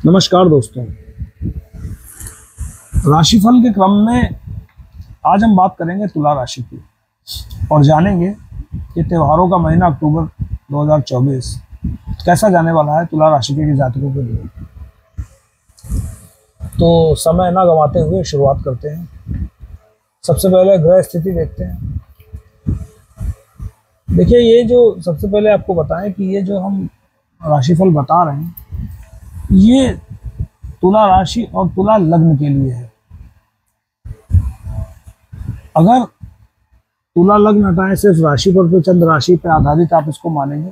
नमस्कार दोस्तों, राशिफल के क्रम में आज हम बात करेंगे तुला राशि की और जानेंगे कि त्योहारों का महीना अक्टूबर 2024 कैसा जाने वाला है तुला राशि के जातकों के लिए। तो समय ना गंवाते हुए शुरुआत करते हैं। सबसे पहले ग्रह स्थिति देखते हैं। देखिए, ये जो सबसे पहले आपको बताएं कि ये जो हम राशिफल बता रहे हैं ये तुला राशि और तुला लग्न के लिए है। अगर तुला लग्न हटाए सिर्फ राशि पर तो चंद्र राशि पर आधारित आप इसको मानेंगे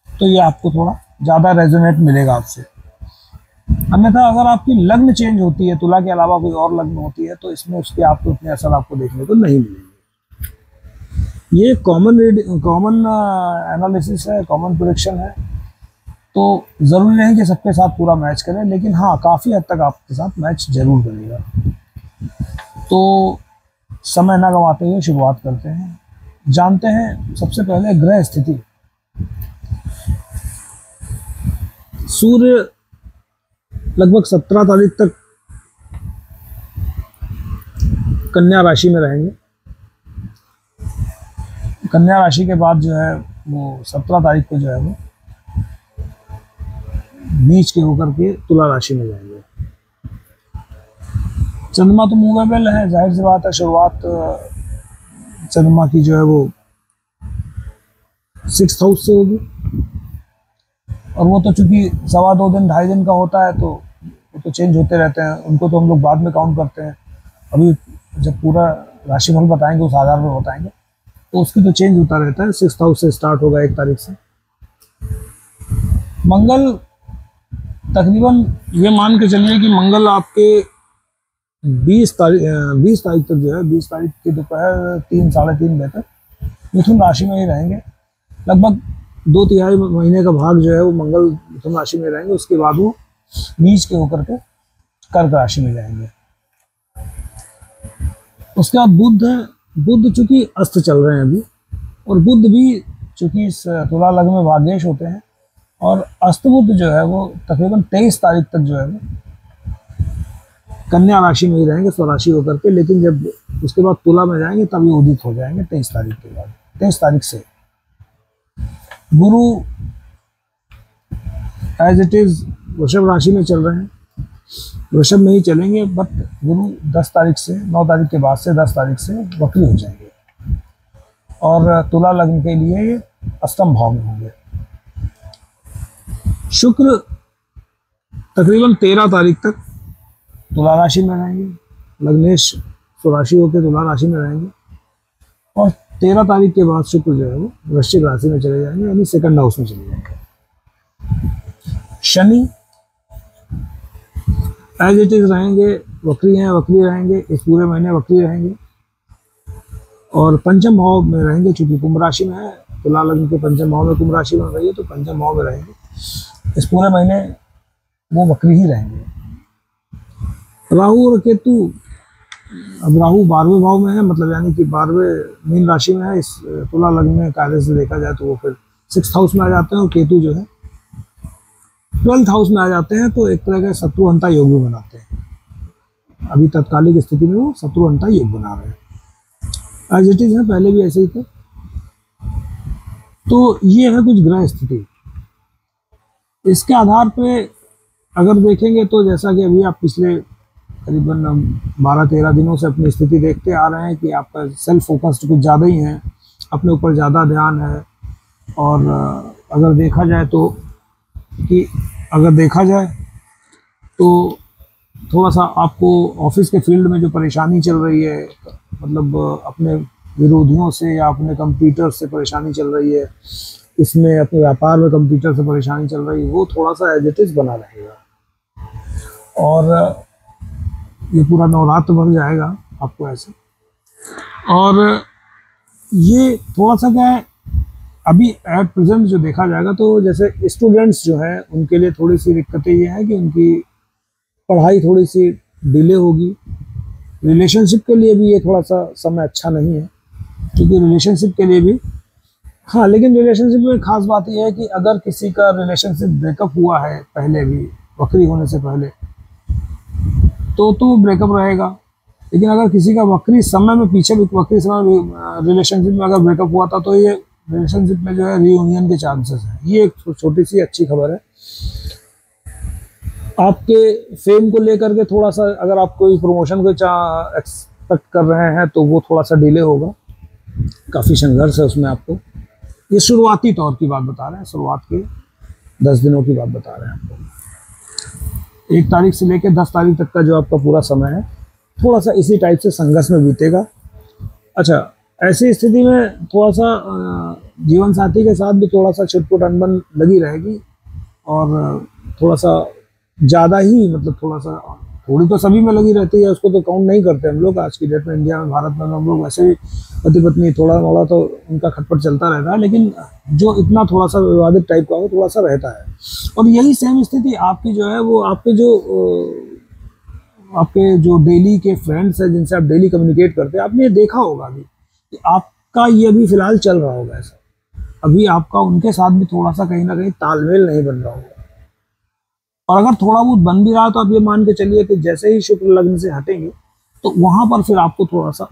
तो ये आपको थोड़ा ज़्यादा रेजोनेट मिलेगा आपसे। अन्यथा अगर आपकी लग्न चेंज होती है, तुला के अलावा कोई और लग्न होती है, तो इसमें उसके आपको इतने असर आपको देखने को नहीं मिलेंगे। ये कॉमन एनालिसिस है, कॉमन प्रेडिक्शन है, तो ज़रूरी नहीं कि सबके साथ पूरा मैच करें, लेकिन हाँ काफ़ी हद तक आपके साथ मैच जरूर करेगा। तो समय ना गंवाते हुए शुरुआत करते हैं। जानते हैं सबसे पहले ग्रह स्थिति। सूर्य लगभग 17 तारीख तक कन्या राशि में रहेंगे। कन्या राशि के बाद जो है वो 17 तारीख को जो है वो नीच के होकर के तुला राशि में जाएंगे। चंद्रमा तो मूवेबल है, जाहिर सी बात है शुरुआत चंद्रमा की जो है वो 6th हाउस से होगी, और वो तो चूंकि 2.25 दिन 2.5 दिन का होता है तो वो तो चेंज होते रहते हैं, उनको तो हम लोग बाद में काउंट करते हैं। अभी जब पूरा राशिफल बताएंगे उस आधार पर बताएंगे तो उसकी तो चेंज होता रहता है। 6th हाउस से स्टार्ट होगा 1 तारीख से। मंगल तकरीबन ये मान के चलिए कि मंगल आपके 20 तारीख तक जो है 20 तारीख की दोपहर 3 साढ़े 3 बजे तक मिथुन राशि में ही रहेंगे। लगभग 2/3 महीने का भाग जो है वो मंगल मिथुन राशि में रहेंगे। उसके बाद वो नीच के होकर के कर्क राशि में जाएंगे। उसके बाद बुध चूंकि अस्त चल रहे हैं अभी, और बुध भी चूंकि इस तुला लग्न में भाग्येश होते हैं, और अस्त बुध जो है वो तकरीबन 23 तारीख तक जो है वो कन्या राशि में ही रहेंगे स्वराशि होकर के। लेकिन जब उसके बाद तुला में जाएंगे तब ये उदित हो जाएंगे 23 तारीख के बाद। 23 तारीख से गुरु एज इट इज वृषभ राशि में चल रहे हैं, वृषभ में ही चलेंगे, बट गुरु 10 तारीख से 9 तारीख के बाद से 10 तारीख से वक्री हो जाएंगे और तुला लग्न के लिए ये अष्टम भाव में होंगे। शुक्र तकरीबन 13 तारीख तक तुला राशि में रहेंगे, लग्नेश स्वराशि होकर तुला राशि में रहेंगे, और 13 तारीख के बाद शुक्र जो है वो वृश्चिक राशि में चले जाएंगे, यानी 2nd हाउस में चले जाएंगे। शनि एज इट इज रहेंगे, वक्री रहेंगे, इस पूरे महीने वक्री रहेंगे, और पंचम भाव में रहेंगे। चूंकि कुंभ राशि में है, तुला लग्न के पंचम भाव में कुंभ राशि बन रही है, तो पंचम भाव में रहेंगे इस पूरे महीने, वो वक्री ही रहेंगे। राहु और केतु, अब राहु 12वें भाव में है, मतलब यानी कि 12वें मीन राशि में है। इस तुला लग्न में कार्य से देखा जाए तो वो फिर 6th हाउस में आ जाते हैं, और केतु जो है 12th हाउस में आ जाते हैं, तो एक तरह का शत्रुहंता योग भी बनाते हैं। अभी तत्कालिक स्थिति में वो शत्रुहंता योग बना रहे हैं। एज इट इज है, पहले भी ऐसे ही थे। तो ये है कुछ ग्रह स्थिति। इसके आधार पे अगर देखेंगे तो जैसा कि अभी आप पिछले करीबन 12-13 दिनों से अपनी स्थिति देखते आ रहे हैं कि आपका सेल्फ फोकस्ड कुछ ज़्यादा ही है, अपने ऊपर ज़्यादा ध्यान है। और अगर देखा जाए तो थोड़ा सा आपको ऑफिस के फील्ड में जो परेशानी चल रही है, मतलब अपने विरोधियों से या अपने कंप्यूटर से परेशानी चल रही है, इसमें अपने व्यापार में कंप्यूटर से परेशानी चल रही है, वो थोड़ा सा एज इट इज बना रहेगा। और ये पूरा नवरात्र भर जाएगा आपको ऐसे। और ये थोड़ा सा क्या है, अभी एट प्रेजेंट जो देखा जाएगा तो जैसे स्टूडेंट्स जो है उनके लिए थोड़ी सी दिक्कतें ये हैं कि उनकी पढ़ाई थोड़ी सी डिले होगी। रिलेशनशिप के लिए भी ये थोड़ा सा समय अच्छा नहीं है, क्योंकि रिलेशनशिप के लिए भी हाँ, लेकिन रिलेशनशिप में खास बात यह है कि अगर किसी का रिलेशनशिप ब्रेकअप हुआ है पहले भी, वक्री होने से पहले, तो ब्रेकअप रहेगा। लेकिन अगर किसी का वक्री समय में पीछे भी वक्री समय रिलेशनशिप में अगर ब्रेकअप हुआ था तो ये रिलेशनशिप में जो है रीयूनियन के चांसेस हैं। ये एक छोटी सी अच्छी खबर है। आपके फेम को लेकर के थोड़ा सा अगर आप कोई प्रमोशन को एक्सपेक्ट कर रहे हैं तो वो थोड़ा सा डिले होगा, काफ़ी संघर्ष है उसमें आपको। ये शुरुआती तौर की बात बता रहे हैं, शुरुआत के 10 दिनों की बात बता रहे हैं आपको। 1 तारीख से लेकर 10 तारीख तक का जो आपका पूरा समय है थोड़ा सा इसी टाइप से संघर्ष में बीतेगा। अच्छा, ऐसी स्थिति में थोड़ा सा जीवन साथी के साथ भी थोड़ा सा छिटपुट अनबन लगी रहेगी, और थोड़ा सा ज़्यादा ही मतलब थोड़ी तो सभी में लगी रहती है, उसको तो काउंट नहीं करते हम लोग आज की डेट में। इंडिया में, भारत में हम लोग वैसे भी पति पत्नी थोड़ा मोड़ा तो उनका खटपट चलता रहता है, लेकिन जो इतना थोड़ा सा विवादित टाइप का हो थोड़ा सा रहता है। और यही सेम स्थिति आपकी जो है वो आपके जो डेली के फ्रेंड्स हैं जिनसे आप डेली कम्युनिकेट करते हैं, आपने ये देखा होगा अभी कि आपका ये अभी फिलहाल चल रहा होगा ऐसा। अभी आपका उनके साथ भी थोड़ा सा कहीं ना कहीं तालमेल नहीं बन रहा होगा, और अगर थोड़ा बहुत बन भी रहा तो आप ये मान के चलिए कि जैसे ही शुक्र लग्न से हटेंगे तो वहां पर फिर आपको थोड़ा सा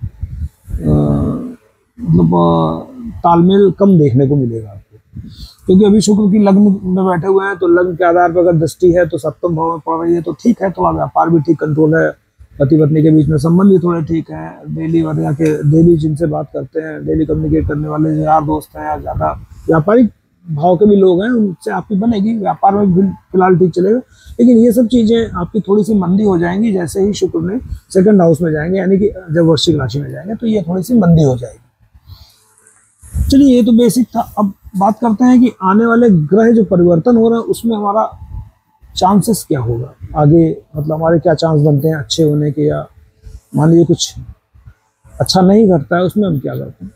तालमेल कम देखने को मिलेगा आपको, क्योंकि अभी शुक्र की लग्न में बैठे हुए हैं। तो लग्न के आधार पर अगर दृष्टि है तो सप्तम भाव में पड़ रही है तो ठीक है, थोड़ा व्यापार भी ठीक कंट्रोल है, पति पत्नी के बीच में संबंध भी थोड़े ठीक है, डेली जिनसे बात करते हैं, डेली कम्युनिकेट करने वाले यार दोस्त हैं या ज़्यादा व्यापारिक भाव के भी लोग हैं, उनसे आपकी बनेगी, व्यापार में भी फिलहाल ठीक चलेगा। लेकिन ये सब चीज़ें आपकी थोड़ी सी मंदी हो जाएंगी जैसे ही शुक्र ने 2nd हाउस में जाएंगे, यानी कि जब वृश्चिक राशि में जाएंगे तो ये थोड़ी सी मंदी हो जाएगी। चलिए, ये तो बेसिक था। अब बात करते हैं कि आने वाले ग्रह जो परिवर्तन हो रहा है उसमें हमारा चांसेस क्या होगा आगे, मतलब हमारे क्या चांस बनते हैं अच्छे होने के, या मान लीजिए कुछ अच्छा नहीं घटता है उसमें हम क्या करते हैं।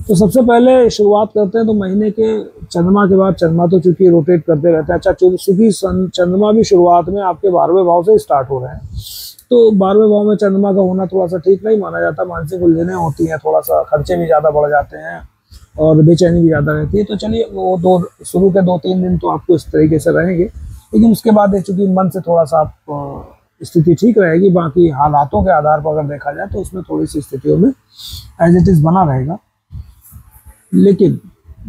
तो सबसे पहले शुरुआत करते हैं तो महीने के चंद्रमा के बाद, चंद्रमा तो चूंकि रोटेट करते रहते हैं। अच्छा, चूंकि चंद्रमा भी शुरुआत में आपके 12वें भाव से स्टार्ट हो रहे हैं, तो 12वें भाव में चंद्रमा का होना थोड़ा सा ठीक नहीं माना जाता, मानसिक उलझनें होती हैं, थोड़ा सा खर्चे भी ज़्यादा बढ़ जाते हैं और बेचैनी भी ज़्यादा रहती है। तो चलिए, वो शुरू के 2-3 दिन तो आपको इस तरीके से रहेंगे, लेकिन उसके बाद चूँकि मन से थोड़ा सा आप स्थिति ठीक रहेगी। बाकी हालातों के आधार पर अगर देखा जाए तो उसमें थोड़ी सी स्थितियों में एज इट इज़ बना रहेगा। लेकिन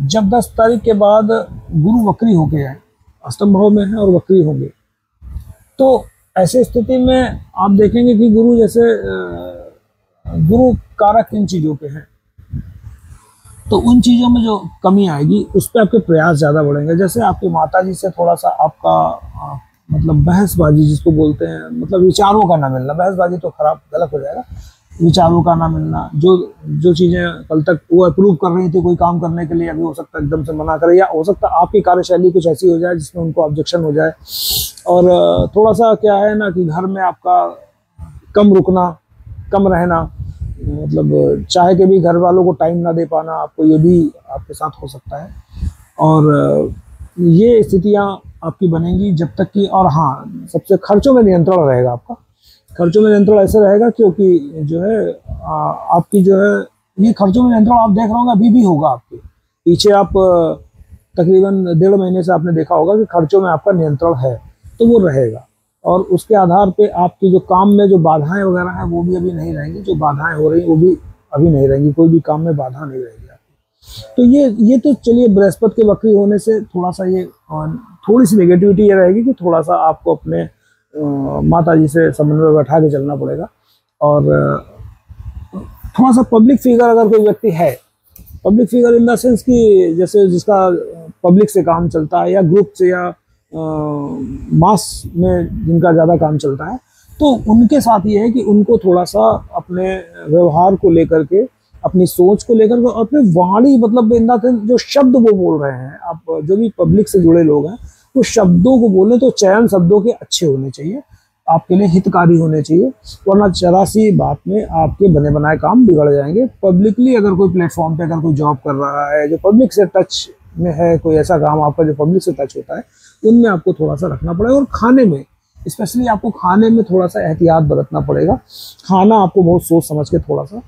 जब 10 तारीख के बाद गुरु वक्री होके जाए, अष्टम भाव में है और वक्री होंगे, तो ऐसे स्थिति में आप देखेंगे कि गुरु जैसे गुरु कारक इन चीज़ों पे हैं, तो उन चीज़ों में जो कमी आएगी उस पर आपके प्रयास ज़्यादा बढ़ेंगे। जैसे आपकी माता जी से थोड़ा सा आपका मतलब बहसबाजी जिसको बोलते हैं, मतलब विचारों का ना मिलना, बहसबाजी तो खराब गलत हो जाएगा, विचारों का ना मिलना। जो चीज़ें कल तक वो अप्रूव कर रही थी कोई काम करने के लिए, अभी हो सकता है एकदम से मना करे, या हो सकता है आपकी कार्यशैली कुछ ऐसी हो जाए जिसमें उनको ऑब्जेक्शन हो जाए। और थोड़ा सा क्या है ना कि घर में आपका कम रुकना, कम रहना, मतलब चाहे के भी घर वालों को टाइम ना दे पाना, आपको ये भी आपके साथ हो सकता है। और ये स्थितियाँ आपकी बनेंगी जब तक कि, और हाँ, सबसे खर्चों में नियंत्रण रहेगा आपका। खर्चों में नियंत्रण ऐसे रहेगा क्योंकि जो है आपकी जो है ये खर्चों में नियंत्रण आप देख रहे होंगे अभी भी होगा आपके पीछे। आप तकरीबन 1.5 महीने से आपने देखा होगा कि खर्चों में आपका नियंत्रण है, तो वो रहेगा। और उसके आधार पे आपकी जो काम में जो बाधाएं वगैरह हैं वो भी अभी नहीं रहेंगी, जो बाधाएं हो रही वो भी अभी नहीं रहेंगी, कोई भी काम में बाधा नहीं रहेगी आपकी। तो ये तो चलिए, बृहस्पति के वक्री होने से थोड़ा सा ये थोड़ी सी नेगेटिविटी ये रहेगी कि थोड़ा सा आपको अपने माता जी से समन्वय बैठा के चलना पड़ेगा। और थोड़ा सा पब्लिक फिगर अगर कोई व्यक्ति है, public figure in the sense कि जैसे जिसका पब्लिक से काम चलता है या ग्रुप से या मास में जिनका ज़्यादा काम चलता है, तो उनके साथ ये है कि उनको थोड़ा सा अपने व्यवहार को लेकर के, अपनी सोच को लेकर के, अपने वाणी मतलब इन द सेंस जो शब्द वो बोल रहे हैं, आप जो भी पब्लिक से जुड़े लोग हैं तो शब्दों को बोलें तो चयन शब्दों के अच्छे होने चाहिए, आपके लिए हितकारी होने चाहिए, वरना 84 बात में आपके बने बनाए काम बिगड़ जाएंगे। पब्लिकली अगर कोई प्लेटफॉर्म पे अगर कोई जॉब कर रहा है जो पब्लिक से टच में है, कोई ऐसा काम आपका जो पब्लिक से टच होता है, उनमें आपको थोड़ा सा रखना पड़ेगा। और खाने में स्पेशली आपको खाने में थोड़ा सा एहतियात बरतना पड़ेगा। खाना आपको बहुत सोच समझ के थोड़ा सा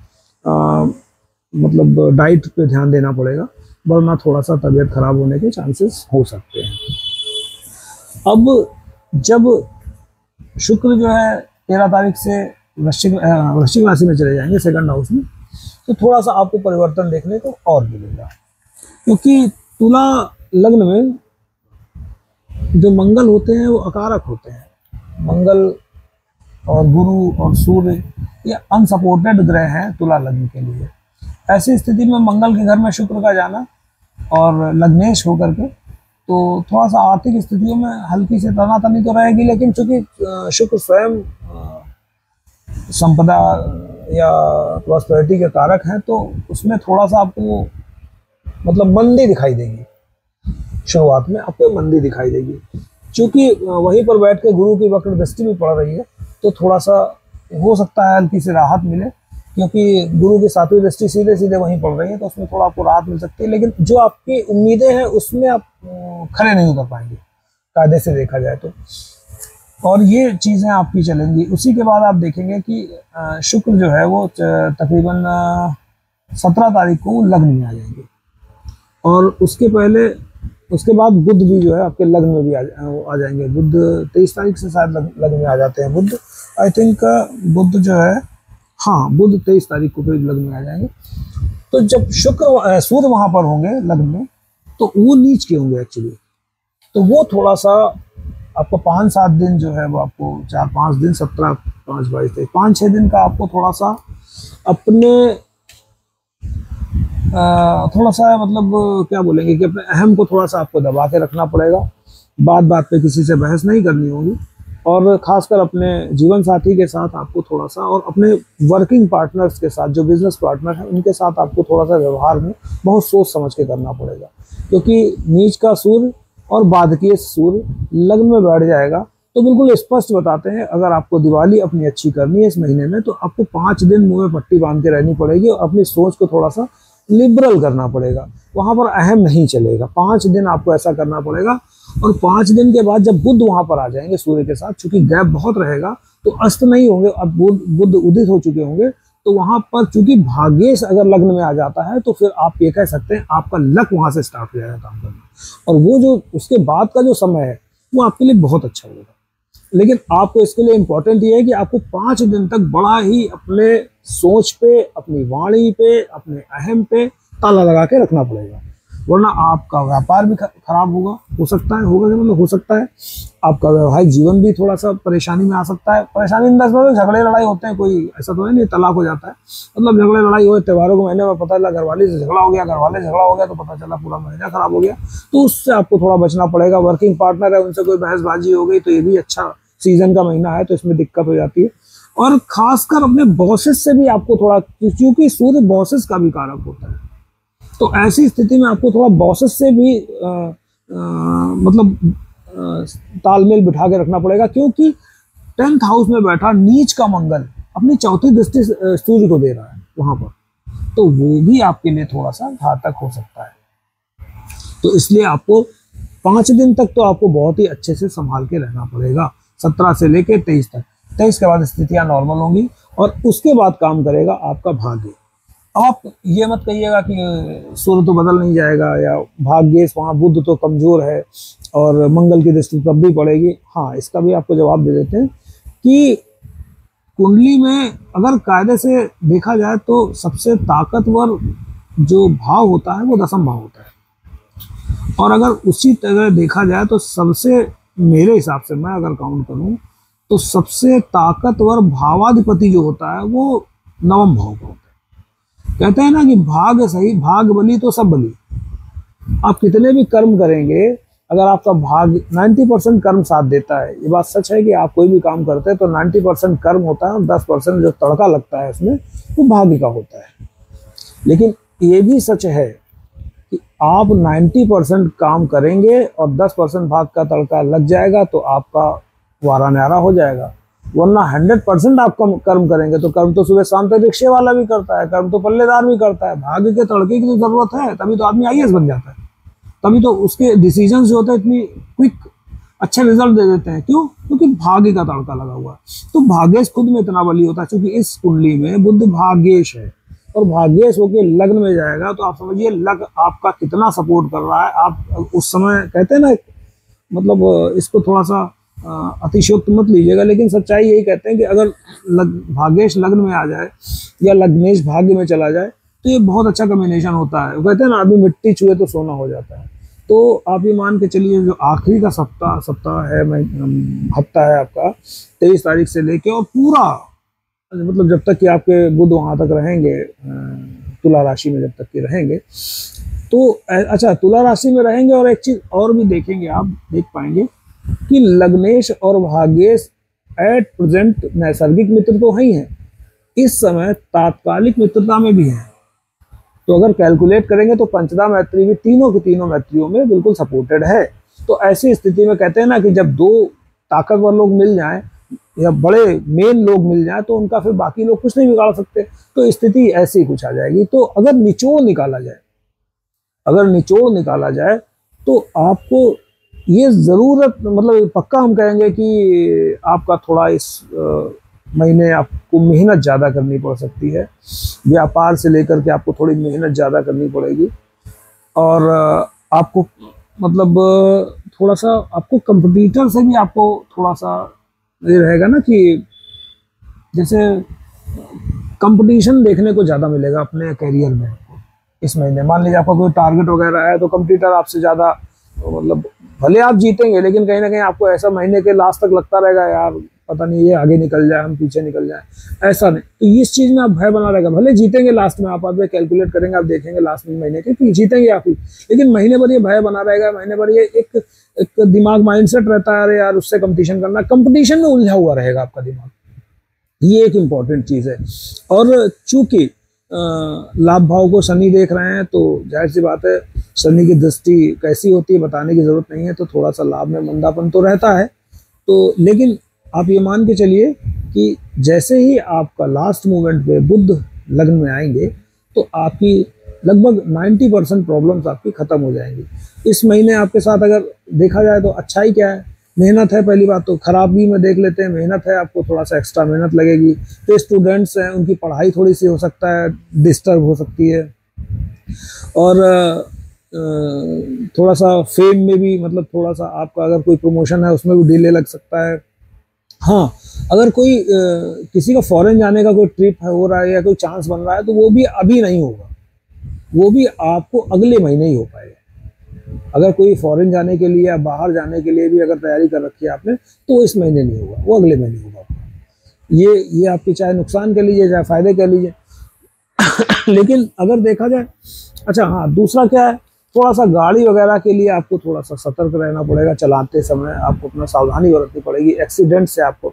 मतलब डाइट पे ध्यान देना पड़ेगा, वरना थोड़ा सा तबीयत खराब होने के चांसेस हो सकते हैं। अब जब शुक्र जो है 13 तारीख से वृश्चिक राशि में चले जाएंगे सेकंड हाउस में, तो थोड़ा सा आपको परिवर्तन देखने को और मिलेगा। क्योंकि तुला लग्न में जो मंगल होते हैं वो अकारक होते हैं। मंगल और गुरु और सूर्य ये अनसपोर्टेड ग्रह हैं तुला लग्न के लिए। ऐसी स्थिति में मंगल के घर में शुक्र का जाना और लग्नेश होकर के तो थोड़ा सा आर्थिक स्थितियों में हल्की से तनातनी तो रहेगी, लेकिन चूंकि शुक्र स्वयं संपदा या प्रॉस्पेरिटी के कारक हैं तो उसमें थोड़ा सा आपको मतलब मंदी दिखाई देगी। शुरुआत में आपको मंदी दिखाई देगी, क्योंकि वहीं पर बैठ के गुरु की वक्र दृष्टि भी पड़ रही है, तो थोड़ा सा हो सकता है हल्की सी राहत मिले, क्योंकि गुरु की 7वीं दृष्टि सीधे सीधे वहीं पड़ रही है, तो उसमें थोड़ा आपको राहत मिल सकती है। लेकिन जो आपकी उम्मीदें हैं उसमें आप खड़े नहीं उतर पाएंगे कायदे से देखा जाए तो, और ये चीज़ें आपकी चलेंगी। उसी के बाद आप देखेंगे कि शुक्र जो है वो तकरीबन 17 तारीख को लग्न में आ जाएंगे, और उसके बाद बुध भी जो है आपके लग्न में भी आ जाएंगे। बुध 23 तारीख से शायद लग्न में आ जाते हैं बुध, आई थिंक बुध जो है, हाँ बुध 23 तारीख को करीब लग्न में आ जाएंगे। तो जब सूर्य वहां पर होंगे लग्न में, तो वो नीच के होंगे एक्चुअली, तो वो थोड़ा सा आपको 5-7 दिन जो है वो आपको 4-5 दिन 17, 5, 22, 23, 5-6 दिन का आपको थोड़ा सा अपने थोड़ा सा मतलब क्या बोलेंगे कि अपने अहम को थोड़ा सा आपको दबा के रखना पड़ेगा। बात बात पे किसी से बहस नहीं करनी होगी, और खासकर अपने जीवन साथी के साथ आपको थोड़ा सा, और अपने वर्किंग पार्टनर्स के साथ जो बिजनेस पार्टनर हैं उनके साथ आपको थोड़ा सा व्यवहार में बहुत सोच समझ के करना पड़ेगा। क्योंकि नीच का सूर्य और बाधकीय सूर्य लग्न में बैठ जाएगा, तो बिल्कुल स्पष्ट बताते हैं अगर आपको दिवाली अपनी अच्छी करनी है इस महीने में, तो आपको 5 दिन मुंह में पट्टी बांध के रहनी पड़ेगी और अपनी सोच को थोड़ा सा लिबरल करना पड़ेगा। वहां पर अहम नहीं चलेगा, 5 दिन आपको ऐसा करना पड़ेगा। और 5 दिन के बाद जब बुध वहां पर आ जाएंगे सूर्य के साथ, चूंकि गैप बहुत रहेगा तो अस्त नहीं होंगे, अब बुध उदित हो चुके होंगे, तो वहां पर चूंकि भाग्येश अगर लग्न में आ जाता है तो फिर आप ये कह सकते हैं आपका लक वहां से स्टार्ट हो जाएगा काम करना, और वो जो उसके बाद का जो समय है वो आपके लिए बहुत अच्छा होगा। लेकिन आपको इसके लिए इंपॉर्टेंट ये है कि आपको 5 दिन तक बड़ा ही अपने सोच पे, अपनी वाणी पे, अपने अहम पे ताला लगा के रखना पड़ेगा, वरना आपका व्यापार भी खराब हो सकता है, हो सकता है आपका वैवाहिक जीवन भी थोड़ा सा परेशानी में आ सकता है। परेशानी में झगड़े लड़ाई होते हैं, कोई ऐसा तो है नहीं तलाक हो जाता है, मतलब झगड़े लड़ाई हो, त्योहारों के महीने में पता चला घरवाले से झगड़ा हो गया, घरवाले झगड़ा हो गया तो पता चला पूरा महीना खराब हो गया, तो उससे आपको थोड़ा बचना पड़ेगा। वर्किंग पार्टनर है उनसे कोई बहसबाजी हो गई तो ये भी अच्छा सीजन का महीना है, तो इसमें दिक्कत हो जाती है। और खासकर अपने बॉसेस से भी आपको थोड़ा, क्योंकि सूर्य बॉसेस का भी कारक होता है, तो ऐसी स्थिति में आपको थोड़ा बॉसेस से भी मतलब तालमेल बिठा के रखना पड़ेगा, क्योंकि 10th हाउस में बैठा नीच का मंगल अपनी 4थी दृष्टि सूर्य को दे रहा है वहां पर, तो वो भी आपके लिए थोड़ा सा घातक हो सकता है। तो इसलिए आपको 5 दिन तक तो आपको बहुत ही अच्छे से संभाल के रहना पड़ेगा, 17 से लेकर 23 तक। 23 के बाद स्थितियां नॉर्मल होंगी और उसके बाद काम करेगा आपका भाग्य। आप ये मत कहिएगा कि सूर्य तो बदल नहीं जाएगा या भाग्य वहाँ बुध तो कमजोर है और मंगल की दृष्टि तब भी पड़ेगी। हाँ, इसका भी आपको जवाब दे देते हैं कि कुंडली में अगर कायदे से देखा जाए तो सबसे ताकतवर जो भाव होता है वो 10वां भाव होता है, और अगर उसी तरह देखा जाए तो सबसे, मेरे हिसाब से मैं अगर काउंट करूं तो सबसे ताकतवर भावाधिपति जो होता है वो 9वां भाव का होता है। कहते हैं ना कि भाग सही भाग बली तो सब बली। आप कितने भी कर्म करेंगे, अगर आपका भाग 90% कर्म साथ देता है, ये बात सच है कि आप कोई भी काम करते हैं तो 90% कर्म होता है और 10% जो तड़का लगता है उसमें वो भाग्य का होता है। लेकिन ये भी सच है कि आप 90% काम करेंगे और 10% भाग का तड़का लग जाएगा तो आपका वारा न्यारा हो जाएगा, वरना 100% आप कर्म करेंगे तो कर्म तो सुबह शाम तक रिक्शे वाला भी करता है, कर्म तो पल्लेदार भी करता है। भाग्य के तड़के की तो जरूरत है, तभी तो आदमी IAS बन जाता है, तभी तो उसके डिसीजन जो होते हैं इतनी क्विक अच्छे रिजल्ट दे देते हैं। क्यों? क्योंकि भाग्य का तड़का लगा हुआ है। तो भाग्येश खुद में इतना बली होता है, क्योंकि इस कुंडली में बुध भाग्येश है और भाग्येश होकर लग्न में जाएगा, तो आप समझिए लग आपका कितना सपोर्ट कर रहा है। आप उस समय कहते हैं ना, मतलब इसको थोड़ा सा अतिशयोक्त मत लीजिएगा, लेकिन सच्चाई यही कहते हैं कि अगर भाग्येश लग्न में आ जाए या लग्नेश भाग्य में चला जाए तो ये बहुत अच्छा कॉम्बिनेशन होता है। वो कहते हैं ना, आदमी मिट्टी छुए तो सोना हो जाता है। तो आप ये मान के चलिए जो आखिरी का सप्ताह है, हफ्ता है आपका 23 तारीख से लेके और पूरा, मतलब जब तक कि आपके बुध वहां तक रहेंगे, तुला राशि में जब तक कि रहेंगे तो अच्छा, तुला राशि में रहेंगे। और एक चीज और भी देखेंगे, आप देख पाएंगे कि लग्नेश और भाग्येश एट प्रेजेंट नैसर्गिक मित्र तो ही हैं, इस समय तात्कालिक मित्रता में भी है। तो अगर कैलकुलेट करेंगे तो पंचदा मैत्री भी तीनों की तीनों मैत्रियों में बिल्कुल सपोर्टेड है। तो ऐसी स्थिति में कहते हैं ना कि जब दो ताकतवर लोग मिल जाएं या बड़े मेन लोग मिल जाएं तो उनका फिर बाकी लोग कुछ नहीं बिगाड़ सकते। तो स्थिति ऐसी कुछ आ जाएगी। तो अगर निचोड़ निकाला जाए तो आपको ये ज़रूरत, मतलब पक्का हम कहेंगे कि आपका थोड़ा इस महीने आपको मेहनत ज़्यादा करनी पड़ सकती है। व्यापार से लेकर के आपको थोड़ी मेहनत ज़्यादा करनी पड़ेगी। और आपको मतलब थोड़ा सा आपको कंपटीटर से भी आपको थोड़ा सा ये रहेगा ना कि जैसे कंपटीशन देखने को ज़्यादा मिलेगा अपने करियर में इस महीने। मान लीजिए आपका कोई टारगेट वगैरह है तो कंपटीटर आपसे ज़्यादा, मतलब भले आप जीतेंगे लेकिन कहीं ना कहीं आपको ऐसा महीने के लास्ट तक लगता रहेगा यार पता नहीं ये आगे निकल जाए, हम पीछे निकल जाए, ऐसा नहीं। तो इस चीज़ में आप भय बना रहेगा। भले जीतेंगे लास्ट में, आप कैलकुलेट करेंगे, आप देखेंगे लास्ट में महीने के कि जीतेंगे आप ही, लेकिन महीने भर ये भय बना रहेगा। महीने भर ये एक दिमाग माइंडसेट रहता है, अरे यार उससे कंपटीशन करना, कंपटीशन में उलझा हुआ रहेगा आपका दिमाग। ये एक इम्पॉर्टेंट चीज़ है। और चूंकि लाभ भाव को शनि देख रहे हैं तो जाहिर सी बात है शनि की दृष्टि कैसी होती है बताने की जरूरत नहीं है। तो थोड़ा सा लाभ में मंदापन तो रहता है। तो लेकिन आप ये मान के चलिए कि जैसे ही आपका लास्ट मोमेंट पे बुध लग्न में आएंगे तो आपकी लगभग 90% प्रॉब्लम्स आपकी खत्म हो जाएंगी। इस महीने आपके साथ अगर देखा जाए तो अच्छा ही क्या है, मेहनत है। पहली बात तो खराबी में देख लेते हैं, मेहनत है, आपको थोड़ा सा एक्स्ट्रा मेहनत लगेगी। तो स्टूडेंट्स हैं उनकी पढ़ाई थोड़ी सी हो सकता है डिस्टर्ब हो सकती है। और थोड़ा सा फेम में भी, मतलब थोड़ा सा आपका अगर कोई प्रमोशन है उसमें भी डिले लग सकता है। हाँ, अगर कोई किसी का फॉरेन जाने का कोई ट्रिप हो रहा है या कोई चांस बन रहा है तो वो भी अभी नहीं होगा, वो भी आपको अगले महीने ही हो पाएगा। अगर कोई फॉरेन जाने के लिए या बाहर जाने के लिए भी अगर तैयारी कर रखी है आपने तो वो इस महीने नहीं होगा, वो अगले महीने होगा। ये आपकी चाहे नुकसान कह लीजिए चाहे फायदे कह लीजिए। लेकिन अगर देखा जाए, अच्छा हाँ, दूसरा क्या है, थोड़ा सा गाड़ी वगैरह के लिए आपको थोड़ा सा सतर्क रहना पड़ेगा। चलाते समय आपको अपना सावधानी बरतनी पड़ेगी, एक्सीडेंट से आपको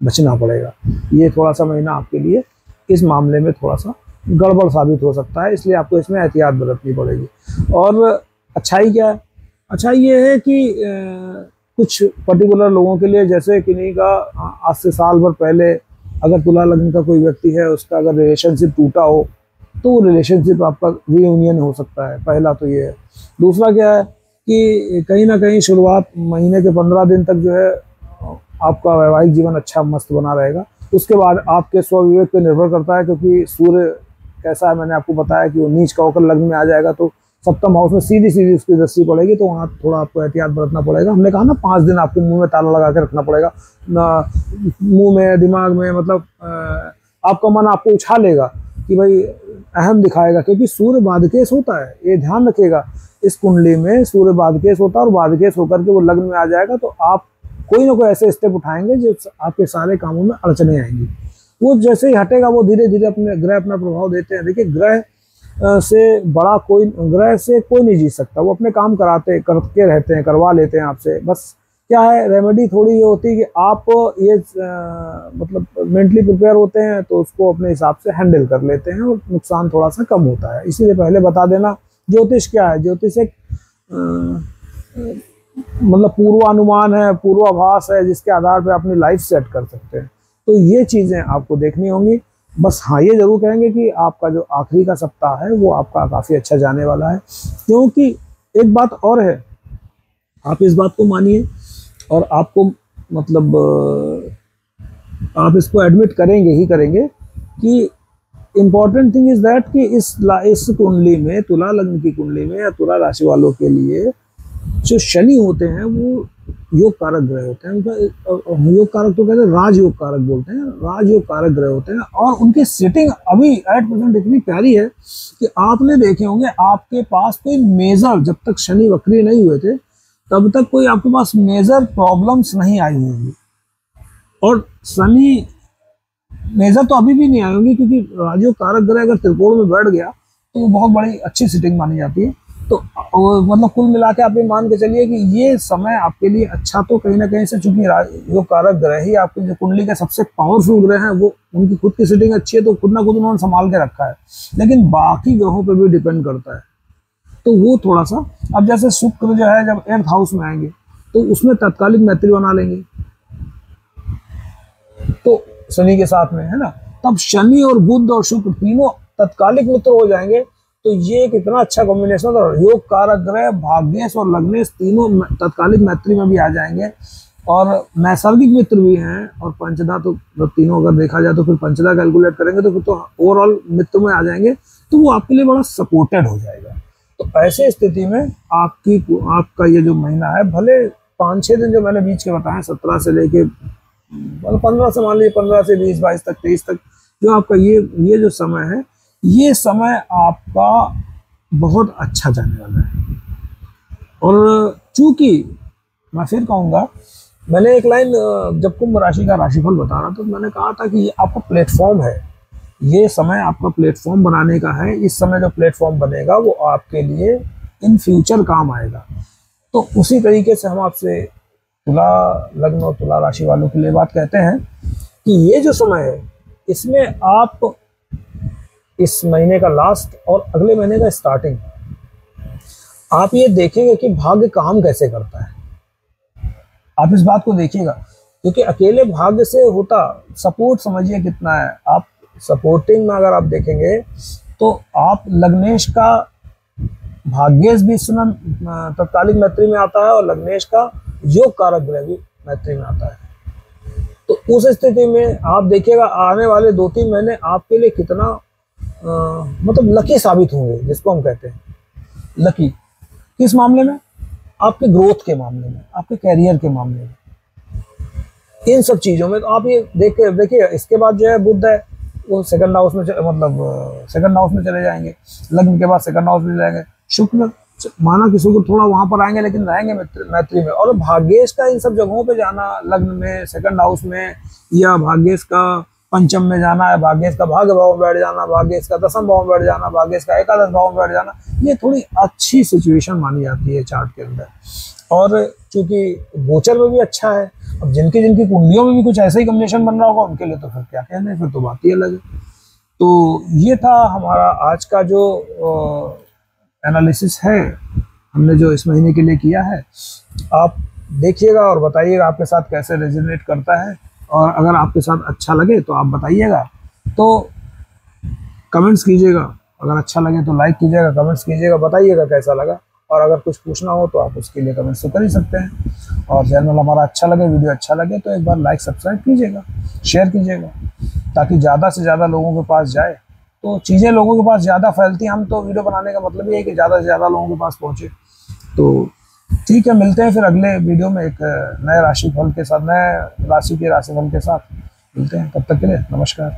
बचना पड़ेगा। ये थोड़ा सा महीना आपके लिए इस मामले में थोड़ा सा गड़बड़ साबित हो सकता है, इसलिए आपको इसमें एहतियात बरतनी पड़ेगी। और अच्छाई क्या है, अच्छाई ये है कि कुछ पर्टिकुलर लोगों के लिए, जैसे किन्हीं का आज से साल भर पहले अगर तुला लग्न का कोई व्यक्ति है उसका अगर रिलेशनशिप टूटा हो तो वो रिलेशनशिप आपका रीयूनियन हो सकता है। पहला तो ये है। दूसरा क्या है कि कहीं ना कहीं शुरुआत महीने के 15 दिन तक जो है आपका वैवाहिक जीवन अच्छा मस्त बना रहेगा। उसके बाद आपके स्वविवेक पर निर्भर करता है, क्योंकि सूर्य कैसा है मैंने आपको बताया कि वो नीच का होकर लग्न में आ जाएगा तो सप्तम हाउस में सीधी सीधी उसकी दृष्टि पड़ेगी, तो वहाँ थोड़ा आपको एहतियात बरतना पड़ेगा। हमने कहा ना 5 दिन आपको मुंह में ताला लगा के रखना पड़ेगा, मुंह में दिमाग में, मतलब आपका मन आपको उछालेगा कि भाई अहम दिखाएगा, क्योंकि सूर्य बाधकेश होता है, ये ध्यान रखिएगा। इस कुंडली में सूर्य बाधकेश होता है और बाधकेश होकर के वो लग्न में आ जाएगा तो आप कोई ना कोई ऐसे स्टेप उठाएंगे जो आपके सारे कामों में अड़चने आएंगी। वो जैसे ही हटेगा वो धीरे धीरे अपने ग्रह अपना प्रभाव देते हैं। देखिए ग्रह से बड़ा कोई, ग्रह से कोई नहीं जीत सकता, वो अपने काम करके रहते हैं, करवा लेते हैं आपसे। बस क्या है, रेमेडी थोड़ी ये होती है कि आप ये मतलब मेंटली प्रिपेयर होते हैं तो उसको अपने हिसाब से हैंडल कर लेते हैं और नुकसान थोड़ा सा कम होता है। इसीलिए पहले बता देना, ज्योतिष क्या है, ज्योतिष एक मतलब पूर्वानुमान है, पूर्वाभास है, जिसके आधार पर अपनी लाइफ सेट कर सकते हैं। तो ये चीज़ें आपको देखनी होंगी। बस हाँ, ये जरूर कहेंगे कि आपका जो आखिरी का सप्ताह है वो आपका काफ़ी अच्छा जाने वाला है। क्योंकि एक बात और है, आप इस बात को मानिए और आपको मतलब आप इसको एडमिट करेंगे ही करेंगे कि इम्पॉर्टेंट थिंग इज दैट कि इस कुंडली में, तुला लग्न की कुंडली में या तुला राशि वालों के लिए जो शनि होते हैं वो योग कारक ग्रह होते हैं, उनका योग कारक तो कहते हैं, राजयोग कारक बोलते हैं, राजयोग कारक ग्रह होते हैं। और उनकी सेटिंग अभी एट प्रेजेंट इतनी प्यारी है कि आपने देखे होंगे आपके पास कोई मेजर, जब तक शनि वक्री नहीं हुए थे तब तक कोई आपके पास मेजर प्रॉब्लम्स नहीं आई होंगी। और शनि मेजर तो अभी भी नहीं आई होंगी, क्योंकि राजयोग कारक ग्रह अगर त्रिकोण में बैठ गया तो वो बहुत बड़ी अच्छी सिटिंग मानी जाती है। तो मतलब कुल मिला के आप ये मान के चलिए कि ये समय आपके लिए अच्छा तो कहीं ना कहीं से, चूंकि योग कारक ग्रह ही आपकी जो कुंडली के सबसे पावरफुल ग्रह हैं, वो उनकी खुद की सिटिंग अच्छी है तो खुद ना खुद उन्होंने संभाल के रखा है, लेकिन बाकी ग्रहों पर भी डिपेंड करता है। तो वो थोड़ा सा, अब जैसे शुक्र जो है जब 8th हाउस में आएंगे तो उसमें तत्कालिक मैत्री बना लेंगे तो शनि के साथ में, है ना, तब शनि और बुध और शुक्र तीनों तत्कालिक मित्र हो जाएंगे। तो ये एक इतना अच्छा कॉम्बिनेशन है। योग कारक ग्रह भाग्येश और लग्नेश तीनों तत्कालिक मैत्री में भी आ जाएंगे, और नैसर्गिक मित्र भी हैं, और पंचदा तो तीनों अगर देखा जाए तो फिर पंचदा कैलकुलेट करेंगे तो फिर तो ओवरऑल मित्र में आ जाएंगे, तो वो आपके लिए बड़ा सपोर्टेड हो जाएगा। तो ऐसे स्थिति में आपका ये जो महीना है, भले 5-6 दिन जो मैंने बीच के बताए, 17 से लेके 15 से, मान लीजिए 15 से 20, 22 तक, 23 तक, जो आपका ये जो समय है, ये समय आपका बहुत अच्छा जाने वाला है। और चूंकि मैं फिर कहूँगा, मैंने एक लाइन जब कुंभ राशि का राशिफल बता रहा था तो मैंने कहा था कि ये आपका प्लेटफॉर्म है, ये समय आपका प्लेटफॉर्म बनाने का है। इस समय जो प्लेटफॉर्म बनेगा वो आपके लिए इन फ्यूचर काम आएगा। तो उसी तरीके से हम आपसे तुला लग्न और तुला राशि वालों के लिए बात कहते हैं कि ये जो समय है, इसमें आप इस महीने का लास्ट और अगले महीने का स्टार्टिंग, आप ये देखेंगे कि भाग्य काम कैसे करता है। आप इस बात को देखिएगा, क्योंकि अकेले भाग्य से होता, सपोर्ट समझिए कितना है। आप सपोर्टिंग में अगर आप देखेंगे तो आप लग्नेश का भाग्येश भी तत्कालिक मैत्री में आता है, और लग्नेश का योग कारक ग्रह भी मैत्री में आता है। तो उस स्थिति में आप देखिएगा आने वाले 2-3 महीने आपके लिए कितना मतलब लकी साबित होंगे, जिसको हम कहते हैं लकी। किस मामले में? आपके ग्रोथ के मामले में, आपके कैरियर के मामले में, इन सब चीजों में। तो आप ये देखिए इसके बाद जो है बुध है वो सेकंड हाउस में, मतलब सेकंड हाउस में चले जाएंगे, लग्न के बाद सेकंड हाउस में जाएंगे। शुक्र, माना कि शुक्र थोड़ा वहां पर आएंगे लेकिन रहेंगे मैत्री में। और भाग्येश का इन सब जगहों पे जाना, लग्न में, सेकंड हाउस में, या भाग्येश का पंचम में जाना है, भाग्येश का भाग्य भाव में बैठ जाना, भाग्येश का दसम भाव में बैठ जाना, भाग्येश का एकादश भाव में बैठ जाना, ये थोड़ी अच्छी सिचुएशन मानी जाती है चार्ट के अंदर। और चूंकि गोचर में भी अच्छा है, अब जिनकी जिनकी कुंडलियों में भी कुछ ऐसा ही कॉम्बिनेशन बन रहा होगा उनके लिए तो फिर क्या कहने, फिर तो बात ही अलग है। तो ये था हमारा आज का जो एनालिसिस है, हमने जो इस महीने के लिए किया है। आप देखिएगा और बताइएगा आपके साथ कैसे रेजोनेट करता है, और अगर आपके साथ अच्छा लगे तो आप बताइएगा, तो कमेंट्स कीजिएगा। अगर अच्छा लगे तो लाइक कीजिएगा, कमेंट्स कीजिएगा, बताइएगा कैसा लगा। और अगर कुछ पूछना हो तो आप उसके लिए कमेंट्स तो कर ही सकते हैं। और चैनल हमारा अच्छा लगे, वीडियो अच्छा लगे तो एक बार लाइक सब्सक्राइब कीजिएगा, शेयर कीजिएगा, ताकि ज़्यादा से ज़्यादा लोगों के पास जाए, तो चीज़ें लोगों के पास ज़्यादा फैलती हैं। हम तो वीडियो बनाने का मतलब ये है कि ज़्यादा से ज़्यादा लोगों के पास पहुँचे। तो ठीक है, मिलते हैं फिर अगले वीडियो में एक नए राशिफल के साथ, नए राशि के राशिफल के साथ मिलते हैं। तब तक के लिए नमस्कार।